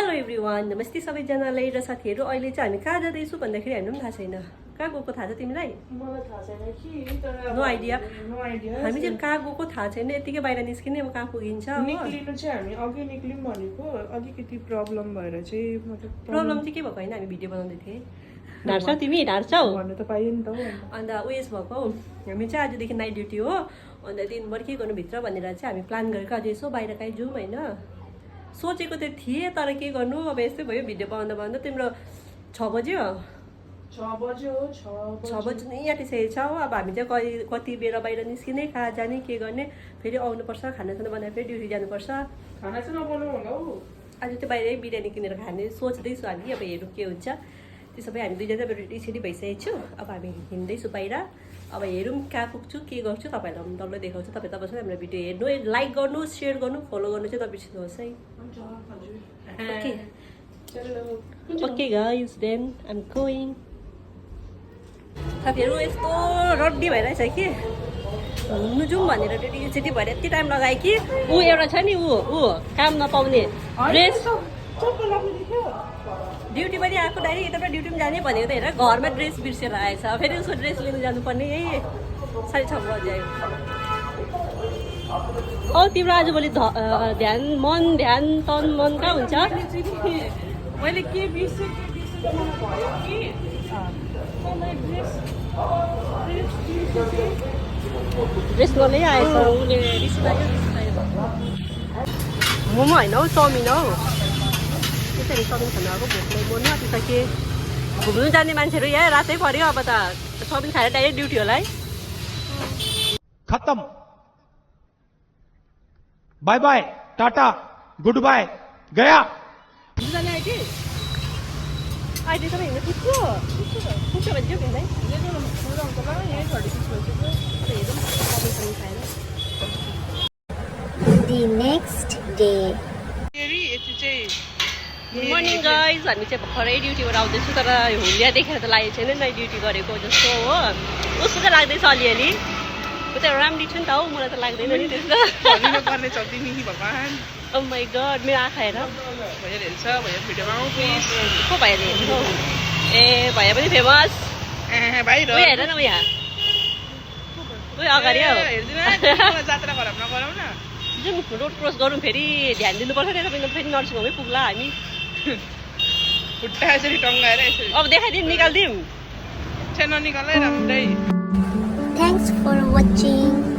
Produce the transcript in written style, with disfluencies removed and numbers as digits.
Hello everyone, नमस्ते सबैजनालाई र साथीहरू। अहिले चाहिँ हामी कहाँ जाँदैछौँ भन्दाखेरि हामीलाई पनि थाहा छैन। कहाँ गएको थाहा छ तिमीलाई? मलाई थाहा छैन कि तर नो आइडिया। हामी हामी चाहिँ कहाँ गएको थाहा छैन, यतिकै बाहिर निस्किने अब कहाँ पुगिन्छ। निक्लिनु चाहिँ हामी अघि निक्लियौँ भनेको अलिकति प्रब्लम भएर चाहिँ प्रब्लम चाहिँ के भएको होइन, हामी भिडियो बनाउँदै थिएँ। ढाड्छौ तिमी, ढाड्छौ भन्नु त पाइयो नि त। अन्त उयस भएको हौ, हामी चाहिँ आजदेखि नाइट ड्युटी हो। अन्त दिनभर के गर्नु भित्र भनेर चाहिँ हामी प्लान गरेको आज यसो बाहिर काहीँ जाउँ होइन। सोचेको त थिएँ तर के गर्नु, अब यस्तै भयो। भिडियो बनाउँदा बनाउँदा तिम्रो 6 बज्यो 6 बजी नै आँटिसकेको छ हो। अब हामी चाहिँ कति बेर बाहिर निस्किने, कहाँ जाने, के गर्ने, फेरि आउनुपर्छ, खानासाना बनाएर फेरि ड्युटी जानुपर्छ। खाना चाहिँ नबनाउनु होला हौ। आज चाहिँ बाहिरै बिरयानी किनेर खाने सोच्दैछु हामी। अब हेरौँ के हुन्छ। त्यसो भए हामी दुईजना रेडी भइसकेको छु। अब हामी हिँड्दैछु बाहिर। अब हेरौँ कहाँ पुग्छु, के गर्छु, तपाईँहरूलाई पनि डल्लै देखाउँछु। तपाईँ तपाईँसँग हाम्रो भिडियो हेर्नु, लाइक गर्नु, सेयर गर्नु, फलो गर्नु चाहिँ नबिर्सिनुहोस् है। Okay guys, then I'm going. साथीहरू यस्तो रड्डी भइरहेछ कि घुम्नु जाउँ भनेर रेडी भएर यति टाइम लगायो कि ऊ एउटा छ नि, ऊ काम नपाउने ड्रेस। ड्युटी पनि आएको डाइरेक्ट यताबाट ड्युटी पनि जाने भनेको त हेर, घरमा ड्रेस बिर्सेर आएछ। फेरि उसको ड्रेस लिनु जानुपर्ने यही 6:30 बजे आयो। औ तिम्रो आजभोलि ध्यान तन मन कहाँ हुन्छ? मैले के बिर्सेँ भयो कि ड्रेस गर्नै आएछ उसले। रिस लाग्यो। मोमो होइन हौ, चाउमिन हौ। त्यसरी चाउमिन खानु आएको, भोकलाई मर्नु आँटिसके। घुम्नु जाने मान्छेहरू यहाँ रातै पऱ्यो। अब त चाउमिन खाएर डाइरेक्ट ड्युटी होला है। खत्म, bye bye, tata, goodbye, गया। घुम्नु जाने आयो कि अहिले तपाईँ हिँड्नु पुग्छ भने चाहिँ हेर्दै The next day. Good morning guys. हामी चाहिँ भर्खरै ड्युटीबाट आउँदैछु, तर हुलिया देखेर त लागेको छैन नाइट ड्युटी गरेको जस्तो हो। उसको त लाग्दैछ अलिअलि, ऊ त राम्री छु नि त हौ, मलाई त लाग्दैन नि त्यस्तो। ओ माई गड, मेरो आँखा हेर। को भएर हेर्नु? ए भैया पनि फेमस। उयो हेर न, उयो उयो अगाडि हौ। जाउँ रोड क्रस गरौँ, फेरि ध्यान दिनुपर्छ नि। तपाईँ फेरि नर्सिङ होमै पुग्ला हामी। अब देखाइदिउँ, निकालिदिउँ। Thanks for watching.